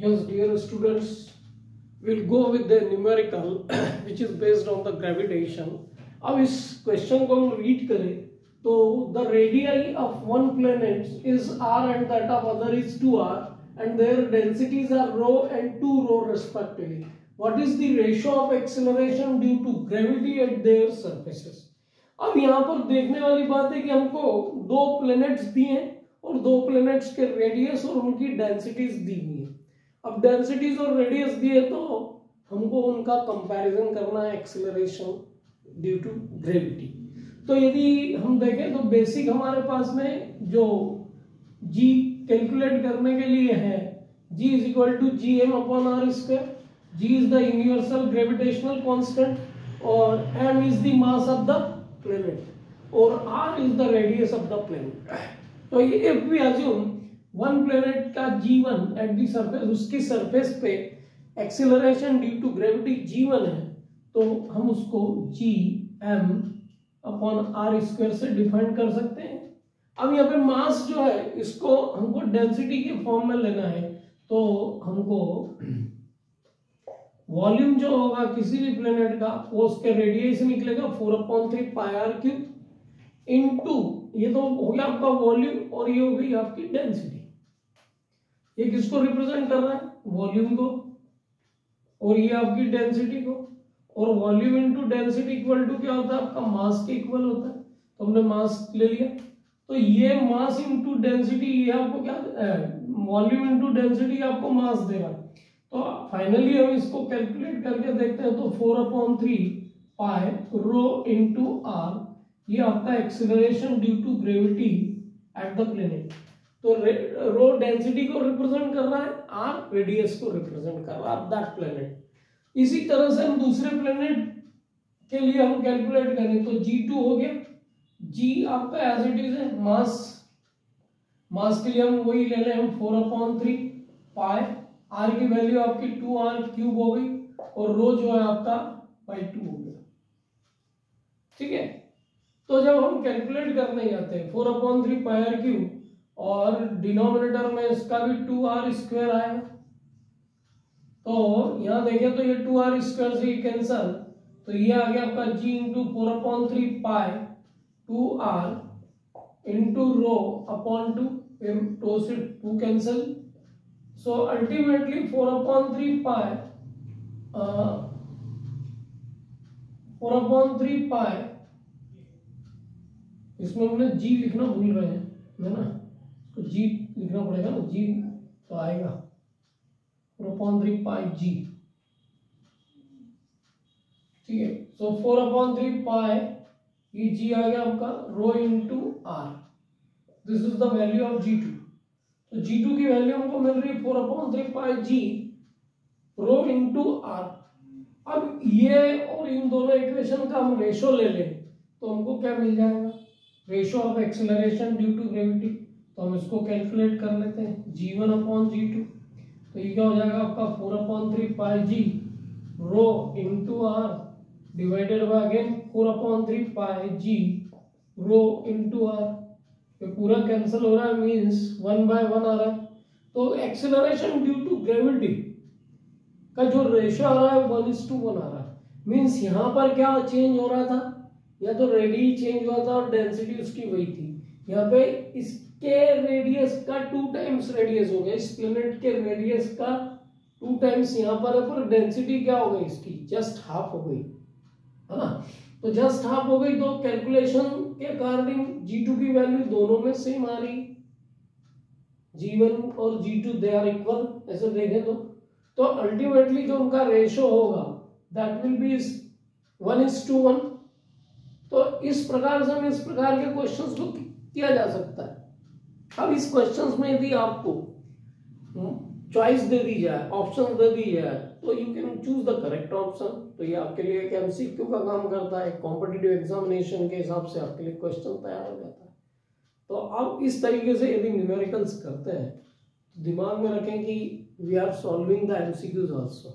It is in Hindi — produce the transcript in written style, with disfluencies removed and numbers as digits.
Yes, dear students, we'll go with the numerical which is based on the gravitation. अब इस क्वेश्चन को हम रीड करें तो the radii of one planet is r and that of other is 2r and their densities are rho and 2 rho respectively. What is the ratio of acceleration due to gravity at their surfaces? अब यहाँ पर देखने वाली बात है कि हमको दो प्लैनेट्स दिए और दो प्लैनेट्स के रेडियस और उनकी डेंसिटीज दी हुई है। अब डेंसिटीज और रेडियस दिए तो हमको उनका कंपैरिजन करना है एक्सेलरेशन ड्यू टू ग्रेविटी। तो यदि हम देखें तो बेसिक हमारे पास में जो g कैलकुलेट करने के लिए है g is equal to G M upon r square. g is the universal gravitational constant और m is the mass of the planet और r is the radius of the planet. तो if we assume one planet का g1 एट द सरफेस, उसकी सरफेस पे acceleration due to gravity g1 है तो हम उसको gm अपॉन आर स्क्वायर से डिफाइन कर सकते हैं। अब यहाँ पे मास जो है इसको हमको डेंसिटी के फॉर्म में लेना है तो हमको वॉल्यूम जो होगा किसी भी प्लैनेट का वो उसके रेडियस से निकलेगा 4/3 पाई आर क्यूब इनटू, ये तो हो गया आपका वॉल्यूम और ये हो गई आपकी डेंसिटी। ये किसको रिप्रेजेंट कर रहा है? वॉल्यूम को, और ये आपकी डेंसिटी को। और volume into density equal to क्या होता है? आपका मास के इक्वल होता है। तो हमने मास ले लिया तो ये मास इनटू डेंसिटी, ये आपको क्या, वॉल्यूम इनटू डेंसिटी आपको मास देगा। तो फाइनली हम इसको कैलकुलेट करके देखते हैं तो 4/3 पाई रो इनटू आर, ये आपका acceleration due to gravity at the planet. तो रो डेंसिटी को रिप्रेजेंट कर रहा है, आर रेडियस को रिप्रेजेंट कर रहा है दैट प्लैनेट। इसी तरह से हम दूसरे प्लैनेट के लिए हम कैलकुलेट करें तो g2 हो गया। g आपका एज इट इज है, मास के लिए हम वही ले लें, हम 4/3 पाई, r की वैल्यू आपकी 2r क्यूब हो गई और रो जो है आपका बाई 2 हो गया। ठीक है, तो जब हम कैलकुलेट करने जाते हैं 4/3 पाई आर क्यूब और डिनोमिनेटर में इसका भी 2r स्क्वायर आएगा तो यहां देखें तो ये 2r स्क्वायर से कैंसल, तो ये आ गया आपका g into 4/3 pi 2r into rho upon 2, two से 2 कैंसल। सो अल्टीमेटली 4/3 पाई 4/3 पाई, इसमें हमने g लिखना भूल रहे हैं है ना, तो g लिखना पड़ेगा ना, g तो आएगा 4/3 पाई g। ठीक है, सो 4/3 पाई ये g आ गया आपका rho into r, this is the value of g2। तो g2 की वैल्यू हमको मिल रही है 4/3 pi g rho into r। अब ये और इन दोनों इक्वेशन का हम रेशो ले लें तो हमको क्या मिल जाएगा? Ratio of acceleration due to gravity. तो हम इसको कैलकुलेट कर लेते हैं, g1 अपॉन g2। तो ये क्या हो जाएगा आपका 4/3 pi g rho into r divided by again 4/3 pi g rho into r। ये पूरा कैंसिल हो रहा है, मींस 1/1 आ रहा है। तो एक्सेलरेशन ड्यू टू ग्रेविटी का जो रेशियो आ रहा है 1:1 आ रहा है। मींस यहाँ पर क्या चेंज हो रहा था? या तो रेडियस चेंज हुआ था और डेंसिटी उसकी वही थी। यहाँ पे इसके रेडियस का 2 टाइम्स रेडियस हो गया, इस प्लैनेट के रेडियस का 2 टाइम्स यहाँ पर है, पर डेंसिटी क्या हो गई इसकी? जस्ट हाफ हो गई है ना। तो जस्ट हाफ हो गई तो कैलकुलेशन के अकॉर्डिंग g2 की वैल्यू दोनों में सेम आ रही, g1 और g2 दे आर इक्वल। ऐसे देखें तो अल्टीमेटली जो उनका रेशो होगा दैट विल बी 1:1। तो इस प्रकार से हम इस प्रकार के क्वेश्चंस को किया जा सकता है। अब इस क्वेश्चंस में यदि आपको चॉइस दे दी जाए, ऑप्शन दे दी जाए तो you can choose the correct option. तो ये आपके लिए एक एमसीक्यू का काम करता है, कॉम्पिटिटिव एग्जामिनेशन के हिसाब से आपके लिए क्वेश्चन तैयार हो जाता है। तो अब इस तरीके से यदि न्यूमेरिकल्स करते हैं तो दिमाग में रखें कि we are solving the MCQs also.